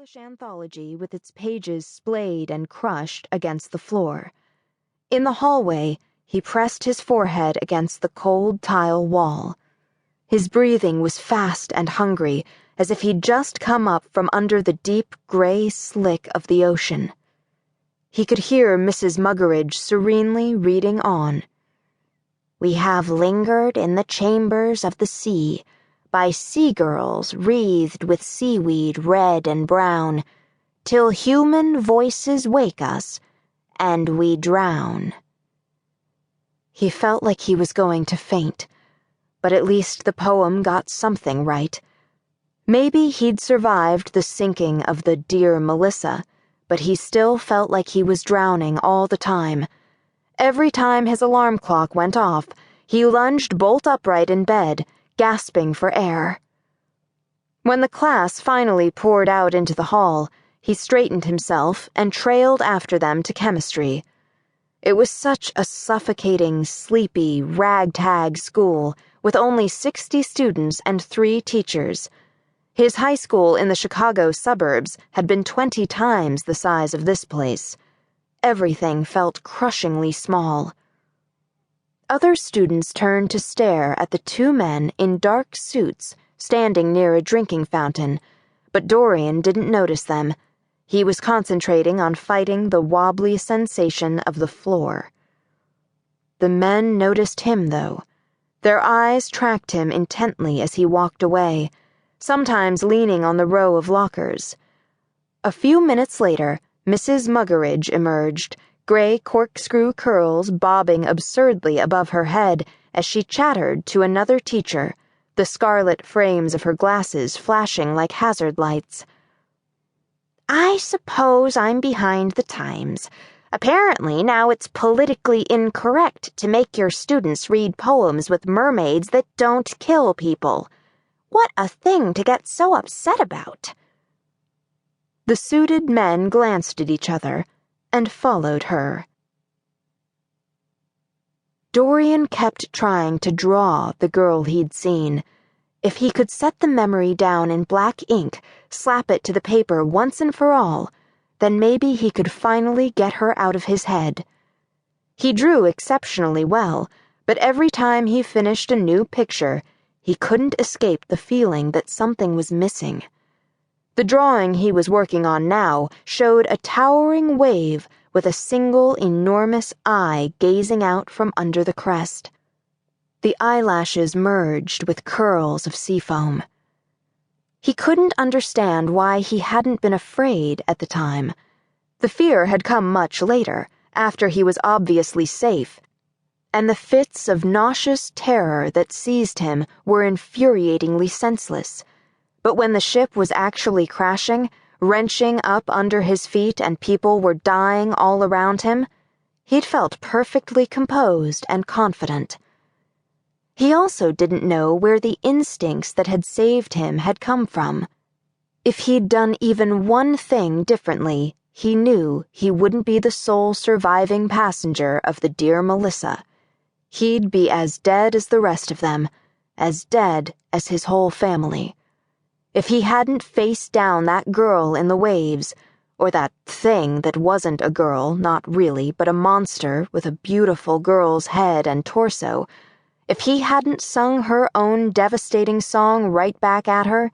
English anthology with its pages splayed and crushed against the floor. In the hallway, he pressed his forehead against the cold tile wall. His breathing was fast and hungry, as if he'd just come up from under the deep gray slick of the ocean. He could hear Mrs. Muggeridge serenely reading on. "We have lingered in the chambers of the sea, by sea-girls wreathed with seaweed red and brown, till human voices wake us, and we drown." He felt like he was going to faint, but at least the poem got something right. Maybe he'd survived the sinking of the Dear Melissa, but he still felt like he was drowning all the time. Every time his alarm clock went off, he lunged bolt upright in bed, gasping for air. When the class finally poured out into the hall, he straightened himself and trailed after them to chemistry. It was such a suffocating, sleepy, ragtag school with only 60 students and 3 teachers. His high school in the Chicago suburbs had been 20 times the size of this place. Everything felt crushingly small. Other students turned to stare at the 2 men in dark suits standing near a drinking fountain, but Dorian didn't notice them. He was concentrating on fighting the wobbly sensation of the floor. The men noticed him, though. Their eyes tracked him intently as he walked away, sometimes leaning on the row of lockers. A few minutes later, Mrs. Muggeridge emerged, gray corkscrew curls bobbing absurdly above her head as she chattered to another teacher, the scarlet frames of her glasses flashing like hazard lights. "I suppose I'm behind the times. Apparently now it's politically incorrect to make your students read poems with mermaids that don't kill people. What a thing to get so upset about." The suited men glanced at each other and followed her. Dorian kept trying to draw the girl he'd seen. If he could set the memory down in black ink, slap it to the paper once and for all, then maybe he could finally get her out of his head. He drew exceptionally well, but every time he finished a new picture, he couldn't escape the feeling that something was missing. The drawing he was working on now showed a towering wave with a single enormous eye gazing out from under the crest. The eyelashes merged with curls of seafoam. He couldn't understand why he hadn't been afraid at the time. The fear had come much later, after he was obviously safe, and the fits of nauseous terror that seized him were infuriatingly senseless. But when the ship was actually crashing, wrenching up under his feet and people were dying all around him, he'd felt perfectly composed and confident. He also didn't know where the instincts that had saved him had come from. If he'd done even one thing differently, he knew he wouldn't be the sole surviving passenger of the Dear Melissa. He'd be as dead as the rest of them, as dead as his whole family. If he hadn't faced down that girl in the waves, or that thing that wasn't a girl, not really, but a monster with a beautiful girl's head and torso, if he hadn't sung her own devastating song right back at her,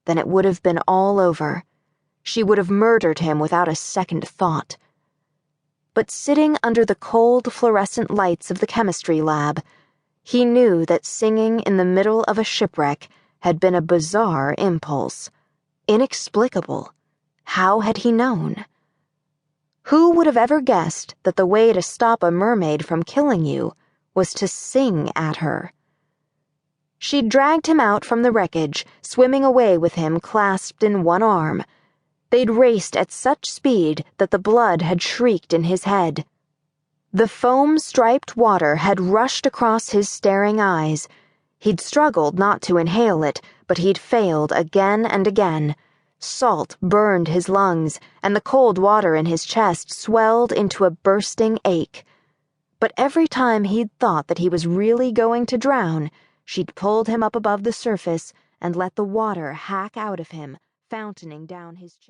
then it would have been all over. She would have murdered him without a second thought. But sitting under the cold fluorescent lights of the chemistry lab, he knew that singing in the middle of a shipwreck had been a bizarre impulse. Inexplicable. How had he known? Who would have ever guessed that the way to stop a mermaid from killing you was to sing at her? She dragged him out from the wreckage, swimming away with him clasped in one arm. They'd raced at such speed that the blood had shrieked in his head. The foam-striped water had rushed across his staring eyes. He'd struggled not to inhale it, but he'd failed again and again. Salt burned his lungs, and the cold water in his chest swelled into a bursting ache. But every time he'd thought that he was really going to drown, she'd pulled him up above the surface and let the water hack out of him, fountaining down his chest.